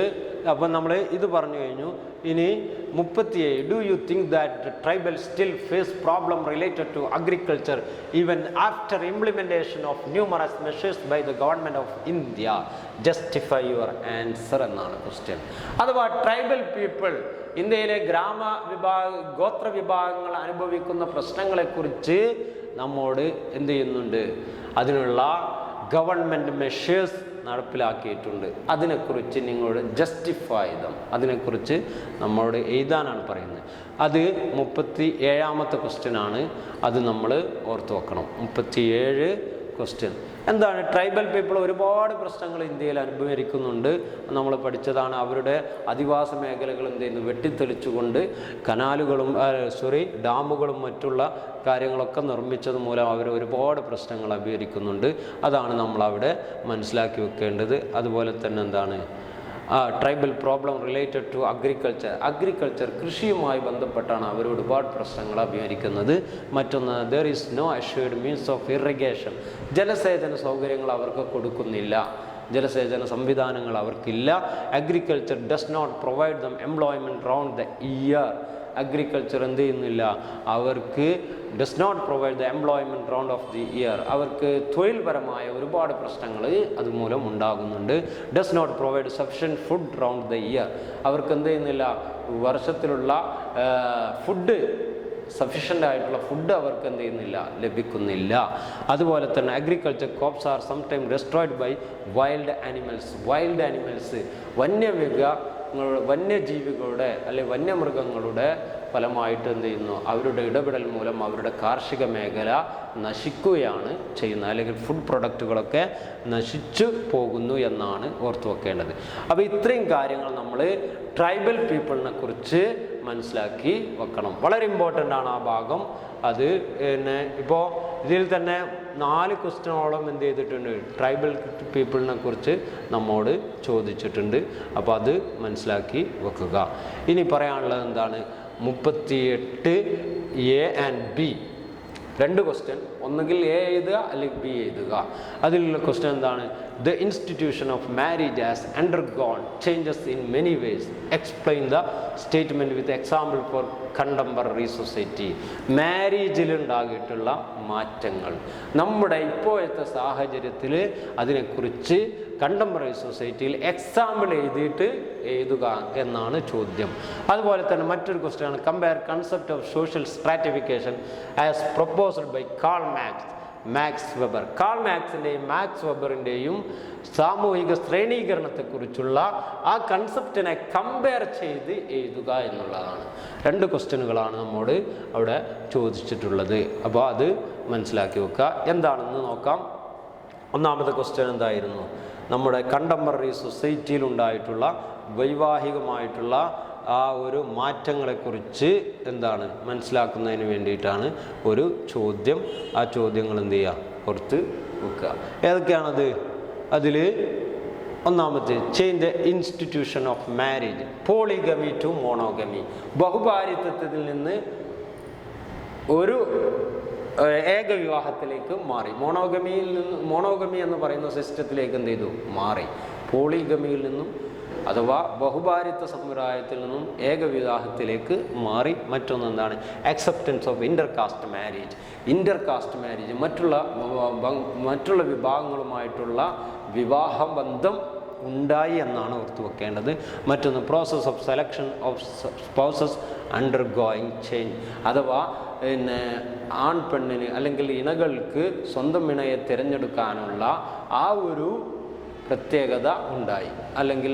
S1: അപ്പം നമ്മൾ ഇത് പറഞ്ഞു കഴിഞ്ഞു. ഇനി 37, do you think that tribal still face problem related to agriculture even after implementation of numerous measures by the government of India? Justify your answer എന്നാണ് ക്വസ്റ്റ്യൻ. അഥവാ ട്രൈബൽ പീപ്പിൾ, ഇന്ത്യയിലെ ഗോത്ര വിഭാഗങ്ങൾ അനുഭവിക്കുന്ന പ്രശ്നങ്ങളെക്കുറിച്ച് നമ്മോട് എന്ത് ചെയ്യുന്നുണ്ട്? അതിനുള്ള ഗവൺമെൻറ് മെഷേഴ്സ് നടപ്പിലാക്കിയിട്ടുണ്ട്. അതിനെക്കുറിച്ച് നിങ്ങളോട് ജസ്റ്റിഫൈ ദം, അതിനെക്കുറിച്ച് നമ്മളോട് എഴുതാനാണ് പറയുന്നത്. അത് 37ാമത്തെ ക്വസ്റ്റ്യനാണ്. അത് നമ്മൾ ഓർത്ത് വെക്കണം. 37 ക്വസ്റ്റ്യൻ എന്താണ്? ട്രൈബൽ പീപ്പിൾ ഒരുപാട് പ്രശ്നങ്ങൾ ഇന്ത്യയിൽ അനുഭവിക്കുന്നുണ്ട്. നമ്മൾ പഠിച്ചതാണ്. അവരുടെ അധിവാസ മേഖലകൾ എന്ത് ചെയ്യുന്നു? വെട്ടിത്തെളിച്ചുകൊണ്ട് കനാലുകളും ഡാമുകളും മറ്റുള്ള കാര്യങ്ങളൊക്കെ നിർമ്മിച്ചത് മൂലം അവർ ഒരുപാട് പ്രശ്നങ്ങൾ അഭിമുഖീകരിക്കുന്നുണ്ട്. അതാണ് നമ്മളവിടെ മനസ്സിലാക്കി വെക്കേണ്ടത്. അതുപോലെ തന്നെ എന്താണ്? Tribal problem related to agriculture, കൃഷിയുമായി ബന്ധപ്പെട്ടാണ് അവർ ഒരുപാട് പ്രശ്നങ്ങൾ അഭിമുഖീകരിക്കുന്നത്. മറ്റൊന്ന്, there is no assured means of irrigation, ജലസേചന സൗകര്യങ്ങൾ അവർക്ക് കൊടുക്കുന്നില്ല, ജലസേചന സംവിധാനങ്ങൾ അവർക്കില്ല. Agriculture does not provide them employment round the year, agriculture എന്ത് ചെയ്യുന്നില്ല? അവർക്ക് does not provide the employment round of the year, അവർക്ക് തൊഴിൽപരമായ ഒരുപാട് പ്രശ്നങ്ങൾ അതുമൂലം ഉണ്ടാകുന്നുണ്ട്. Does not provide sufficient food round the year, അവർക്ക് എന്ത് ചെയ്യുന്നില്ല? വർഷത്തിലുള്ള ഫുഡ്, സഫിഷ്യൻ്റ് ആയിട്ടുള്ള ഫുഡ് അവർക്ക് എന്ത് ചെയ്യുന്നില്ല? ലഭിക്കുന്നില്ല. അതുപോലെ തന്നെ agriculture crops are sometime destroyed by wild animals, വന്യജീവികളുടെ അല്ലെങ്കിൽ വന്യമൃഗങ്ങളുടെ ഫലമായിട്ട് എന്ത് ചെയ്യുന്നു? അവരുടെ ഇടപെടൽ മൂലം അവരുടെ കാർഷിക മേഖല നശിക്കുകയാണ് ചെയ്യുന്നത്, അല്ലെങ്കിൽ ഫുഡ് പ്രൊഡക്റ്റുകളൊക്കെ നശിച്ചു പോകുന്നു എന്നാണ് ഓർത്തു വെക്കേണ്ടത്. അപ്പോൾ ഇത്രയും കാര്യങ്ങൾ നമ്മൾ ട്രൈബൽ പീപ്പിളിനെ കുറിച്ച് മനസ്സിലാക്കി വെക്കണം. വളരെ ഇമ്പോർട്ടൻ്റ് ആണ് ആ ഭാഗം. അത് പിന്നെ ഇപ്പോൾ ഇതിൽ തന്നെ 4 ക്വസ്റ്റ്യനോളം എന്ത് ചെയ്തിട്ടുണ്ട്? ട്രൈബൽ പീപ്പിളിനെ കുറിച്ച് നമ്മോട് ചോദിച്ചിട്ടുണ്ട്. അപ്പോൾ അത് മനസ്സിലാക്കി വെക്കുക. ഇനി പറയാനുള്ളത് എന്താണ്? 38A and B, 2 question. ഒന്നുകിൽ എ എഴുതുക അല്ലെങ്കിൽ ബി എഴുതുക. അതിലുള്ള ക്വസ്റ്റ്യൻ എന്താണ്? The institution of marriage has undergone changes in many ways, explain the statement with example for contemporary society. മാരേജിലുണ്ടാകിയിട്ടുള്ള മാറ്റങ്ങൾ നമ്മുടെ ഇപ്പോഴത്തെ സാഹചര്യത്തിൽ അതിനെക്കുറിച്ച് കണ്ടംപററി സൊസൈറ്റിയിൽ എക്സാമ്പിൾ എഴുതുക എന്നാണ് ചോദ്യം. അതുപോലെ തന്നെ മറ്റൊരു ക്വസ്റ്റ്യനാണ്, compare concept of social stratification as proposed by Max Weber. മാക്സിൻ്റെയും മാക്സ് വെബറിൻ്റെയും സാമൂഹിക ശ്രേണീകരണത്തെക്കുറിച്ചുള്ള ആ കൺസെപ്റ്റിനെ കമ്പയർ ചെയ്ത് എഴുതുക എന്നുള്ളതാണ്. 2 ക്വസ്റ്റ്യനുകളാണ് നമ്മോട് അവിടെ ചോദിച്ചിട്ടുള്ളത്. അപ്പോൾ അത് മനസ്സിലാക്കി വെക്കുക. എന്താണെന്ന് നോക്കാം. ഒന്നാമത്തെ ക്വസ്റ്റ്യൻ എന്തായിരുന്നു? നമ്മുടെ കണ്ടംപററി സൊസൈറ്റിയിലുണ്ടായിട്ടുള്ള വൈവാഹികമായിട്ടുള്ള ആ ഒരു മാറ്റങ്ങളെക്കുറിച്ച് എന്താണ് മനസ്സിലാക്കുന്നതിന് വേണ്ടിയിട്ടാണ് ഒരു ചോദ്യം. ആ ചോദ്യങ്ങൾ എന്ത് ചെയ്യുക? പുറത്ത് വെക്കുക. ഏതൊക്കെയാണത്? അതിൽ ഒന്നാമത്തെ, change the institution of marriage, polygamy to monogamy, ബഹുഭാര്യത്വത്തിൽ നിന്ന് ഒരു ഏകവിവാഹത്തിലേക്ക് മാറി. മോണോഗമി എന്ന് പറയുന്ന സിസ്റ്റത്തിലേക്ക് എന്ത് ചെയ്തു? മാറി. പോളിഗമിയിൽ നിന്നും അഥവാ ബഹുഭാര്യത്വ സമ്പ്രദായത്തിൽ നിന്നും ഏകവിവാഹത്തിലേക്ക് മാറി. മറ്റൊന്ന് എന്താണ്? അക്സെപ്റ്റൻസ് ഓഫ് ഇന്റർകാസ്റ്റ് മാരേജ്, മറ്റുള്ള വിഭാഗങ്ങളുമായിട്ടുള്ള വിവാഹബന്ധം ഉണ്ടായി എന്നാണ് ഓർത്തു വെക്കേണ്ടത്. മറ്റൊന്ന്, process of selection of spouses undergoing change, അഥവാ ആൺപെണ്ണിന് അല്ലെങ്കിൽ ഇണകൾക്ക് സ്വന്തം ഇണയെ തിരഞ്ഞെടുക്കാനുള്ള ആ ഒരു പ്രത്യേകത ഉണ്ടായി, അല്ലെങ്കിൽ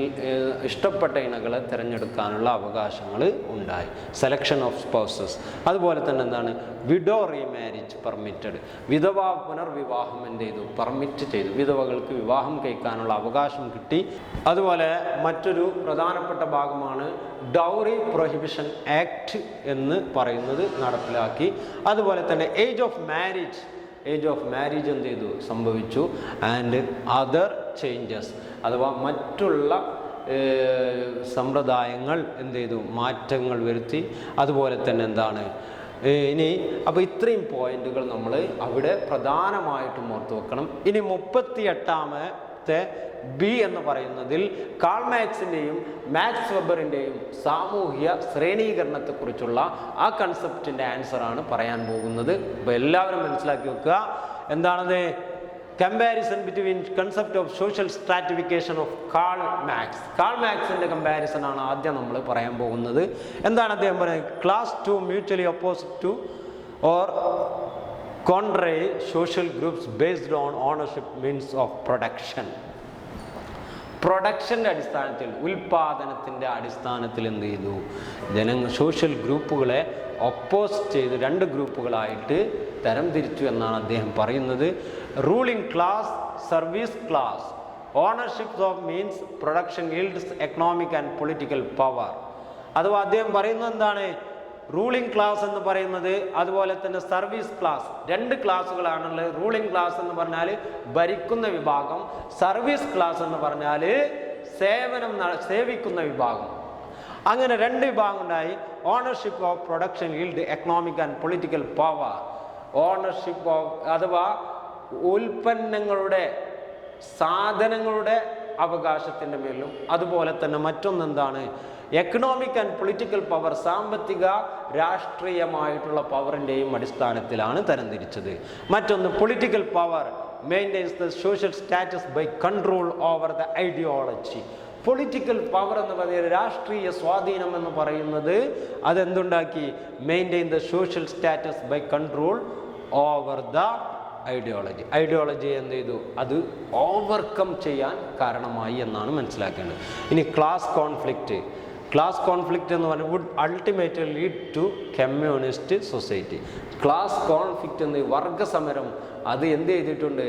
S1: ഇഷ്ടപ്പെട്ട ഇണകളെ തിരഞ്ഞെടുക്കാനുള്ള അവകാശങ്ങൾ ഉണ്ടായി. Selection of spouses. അതുപോലെ തന്നെ എന്താണ്? വിഡോ റീമാരേജ് പെർമിറ്റഡ്, വിധവാ പുനർവിവാഹം എന്ത് ചെയ്തു? പെർമിറ്റ് ചെയ്തു. വിധവകൾക്ക് വിവാഹം കഴിക്കാനുള്ള അവകാശം കിട്ടി. അതുപോലെ മറ്റൊരു പ്രധാനപ്പെട്ട ഭാഗമാണ് ഡൗറി പ്രൊഹിബിഷൻ ആക്ട് എന്ന് പറയുന്നത് നടപ്പിലാക്കി. അതുപോലെ തന്നെ ഏജ് ഓഫ് മാരേജ് എന്ത് ചെയ്തു? സംഭവിച്ചു. ആൻഡ് അതർ ചേഞ്ചസ്, അഥവാ മറ്റുള്ള സമ്പ്രദായങ്ങൾ എന്ത് ചെയ്തു? മാറ്റങ്ങൾ വരുത്തി. അതുപോലെ തന്നെ എന്താണ്? ഇനി അപ്പോൾ ഇത്രയും പോയിന്റുകൾ നമ്മൾ അവിടെ പ്രധാനമായിട്ടും ഓർത്ത് വെക്കണം. ഇനി 38ാമത്തെ ബി എന്ന് പറയുന്നതിൽ കാൾ മാർക്സിൻ്റെയും മാക്സ് വെബറിൻ്റെയും സാമൂഹ്യ ശ്രേണീകരണത്തെക്കുറിച്ചുള്ള ആ കൺസെപ്റ്റിൻ്റെ ആൻസറാണ് പറയാൻ പോകുന്നത്. അപ്പോൾ എല്ലാവരും മനസ്സിലാക്കി വെക്കുക. എന്താണത്? Comparison between concept of social stratification of Karl Marx. Karl മാർക്സിൻ്റെ കമ്പാരിസൺ ആണ് ആദ്യം നമ്മൾ പറയാൻ പോകുന്നത്. എന്താണ് അദ്ദേഹം പറയുന്നത്? Class to mutually opposite to or contrary social groups based on ownership means of production. പ്രൊഡക്ഷൻ്റെ അടിസ്ഥാനത്തിൽ, ഉൽപാദനത്തിൻ്റെ അടിസ്ഥാനത്തിൽ എന്ത് ചെയ്തു? സോഷ്യൽ ഗ്രൂപ്പുകളെ ഒപ്പോസ് ചെയ്ത് 2 ഗ്രൂപ്പുകളായിട്ട് തരംതിരിച്ചു എന്നാണ് അദ്ദേഹം പറയുന്നത്. Ruling class, service class. Ownership of means production yields economic and political power. അഥവാ അദ്ദേഹം പറയുന്നത് എന്താണ്? റൂളിംഗ് ക്ലാസ് എന്ന് പറയുന്നത്, അതുപോലെ തന്നെ സർവീസ് ക്ലാസ്, 2 ക്ലാസ്സുകളാണുള്ളത്. റൂളിംഗ് ക്ലാസ് എന്ന് പറഞ്ഞാൽ ഭരിക്കുന്ന വിഭാഗം, സർവീസ് ക്ലാസ് എന്ന് പറഞ്ഞാൽ സേവിക്കുന്ന വിഭാഗം. അങ്ങനെ 2 വിഭാഗം ഉണ്ടായി. Ownership of production yield economic and political power. Ownership of അഥവാ ഉൽപ്പന്നങ്ങളുടെ, സാധനങ്ങളുടെ അവകാശത്തിൻ്റെ മേലും, അതുപോലെ തന്നെ മറ്റൊന്നെന്താണ്? എക്കണോമിക് ആൻഡ് പൊളിറ്റിക്കൽ പവർ, സാമ്പത്തിക രാഷ്ട്രീയമായിട്ടുള്ള പവറിൻ്റെയും അടിസ്ഥാനത്തിലാണ് തരംതിരിച്ചത്. മറ്റൊന്ന് political power maintains the social status by control over the ideology. Political power എന്ന് പറയുന്നത്, രാഷ്ട്രീയ സ്വാധീനം എന്ന് പറയുന്നത് അതെന്തുണ്ടാക്കി? Maintain the social status by control over the ideology. Ideology എന്ത് ചെയ്തു? അത് ഓവർകം ചെയ്യാൻ കാരണമായി എന്നാണ് മനസ്സിലാക്കേണ്ടത്. ഇനി ക്ലാസ് കോൺഫ്ലിക്റ്റ്. ക്ലാസ് കോൺഫ്ലിക്റ്റ് എന്ന് പറഞ്ഞാൽ would ultimately lead to communist society. Class conflict എന്ന് വർഗസമരം അത് എന്ത് ചെയ്തിട്ടുണ്ട്?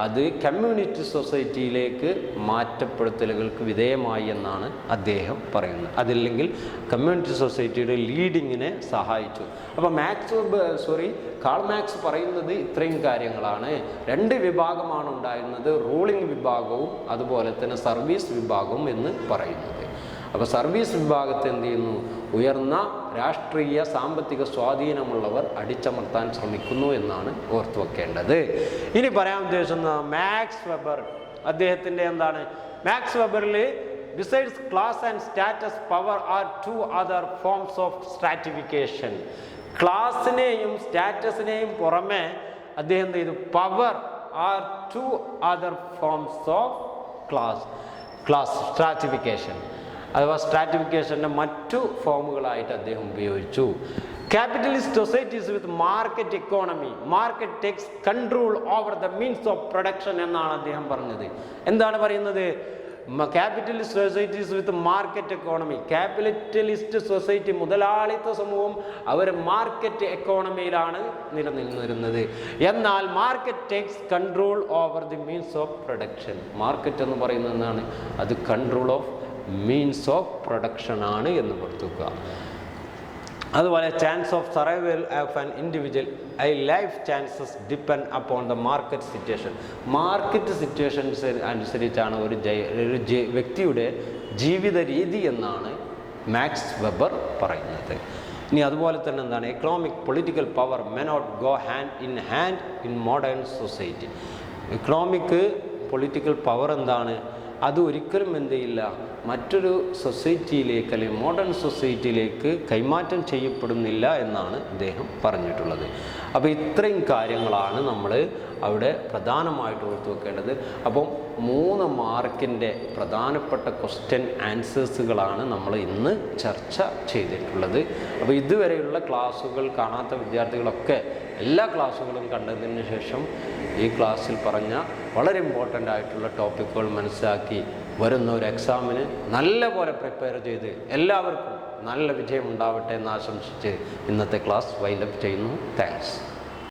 S1: അത് കമ്മ്യൂണിസ്റ്റ് സൊസൈറ്റിയിലേക്ക് മാറ്റപ്പെടുത്തലുകൾക്ക് വിധേയമായി എന്നാണ് അദ്ദേഹം പറയുന്നത്. അതില്ലെങ്കിൽ കമ്മ്യൂണിസ്റ്റ് സൊസൈറ്റിയുടെ ലീഡിങ്ങിനെ സഹായിച്ചു. അപ്പോൾ കാൾ മാർക്സ് പറയുന്നത് ഇത്രയും കാര്യങ്ങളാണ്. 2 വിഭാഗമാണ് ഉണ്ടായിരുന്നത്, റൂളിംഗ് വിഭാഗവും അതുപോലെ തന്നെ സർവീസ് വിഭാഗവും എന്ന് പറയുന്നത്. അപ്പോൾ സർവീസ് വിഭാഗത്തെ എന്ത് ചെയ്യുന്നു? ഉയർന്ന രാഷ്ട്രീയ സാമ്പത്തിക സ്വാധീനമുള്ളവർ അടിച്ചമർത്താൻ ശ്രമിക്കുന്നു എന്നാണ് ഓർത്തു വെക്കേണ്ടത്. ഇനി പറയാൻ ഉദ്ദേശിക്കുന്ന മാക്സ് വെബർ, അദ്ദേഹത്തിൻ്റെ എന്താണ്? മാക്സ് വെബറിൽ besides class and status power are 2 other forms of stratification. ക്ലാസിനെയും സ്റ്റാറ്റസിനെയും പുറമെ അദ്ദേഹം എന്ത് ചെയ്തു? Power are 2 other forms of class stratification. അഥവാ സ്ട്രാറ്റിഫിക്കേഷൻ്റെ മറ്റു ഫോമുകളായിട്ട് അദ്ദേഹം ഉപയോഗിച്ചു. Capitalist societies with market economy, market takes control over the means of production എന്നാണ് അദ്ദേഹം പറഞ്ഞത്. എന്താണ് പറയുന്നത്? Capitalist societies with market economy. Capitalist society, മുതലാളിത്ത സമൂഹം, അവർ മാർക്കറ്റ് എക്കോണമിയിലാണ് നിലനിന്നിരുന്നത്. എന്നാൽ market takes control over the means of production. Market എന്ന് പറയുന്നത് എന്താണ്? അത് control of means of production ആണ് എന്ന് കൊടുത്തുക. അതുപോലെ chance of survival of an individual life chances depend upon the market situation. Market situations അനുസരിച്ചാണ് ഒരു വ്യക്തിയുടെ ജീവിത രീതി എന്നാണ് മാക്സ് വെബർ പറയുന്നത്. ഇനി അതുപോലെ തന്നെ എന്താണ്? Economic political power may not go hand in modern society. Economic political power എന്താണ്? അത് ഒരിക്കലും എന്ത് ചെയ്യില്ല, മറ്റൊരു സൊസൈറ്റിയിലേക്ക് അല്ലെങ്കിൽ മോഡേൺ സൊസൈറ്റിയിലേക്ക് കൈമാറ്റം ചെയ്യപ്പെടുന്നില്ല എന്നാണ് അദ്ദേഹം പറഞ്ഞിട്ടുള്ളത്. അപ്പോൾ ഇത്രയും കാര്യങ്ങളാണ് നമ്മൾ അവിടെ പ്രധാനമായിട്ട് ഓർത്തു വെക്കേണ്ടത്. അപ്പം 3 മാർക്കിൻ്റെ പ്രധാനപ്പെട്ട ക്വസ്റ്റ്യൻ ആൻസേഴ്സുകളാണ് നമ്മൾ ഇന്ന് ചർച്ച ചെയ്തിട്ടുള്ളത്. അപ്പോൾ ഇതുവരെയുള്ള ക്ലാസ്സുകൾ കാണാത്ത വിദ്യാർത്ഥികളൊക്കെ എല്ലാ ക്ലാസ്സുകളും കണ്ടതിന് ശേഷം ഈ ക്ലാസ്സിൽ പറഞ്ഞ വളരെ ഇമ്പോർട്ടൻ്റ് ആയിട്ടുള്ള ടോപ്പിക്കുകൾ മനസ്സിലാക്കി വരുന്ന ഒരു എക്സാമിന് നല്ല പോലെ പ്രിപ്പയർ ചെയ്ത് എല്ലാവർക്കും നല്ല വിജയം ഉണ്ടാവട്ടെ എന്ന് ആശംസിച്ച് ഇന്നത്തെ ക്ലാസ് വൈൻഡപ്പ് ചെയ്യുന്നു. താങ്ക്സ്.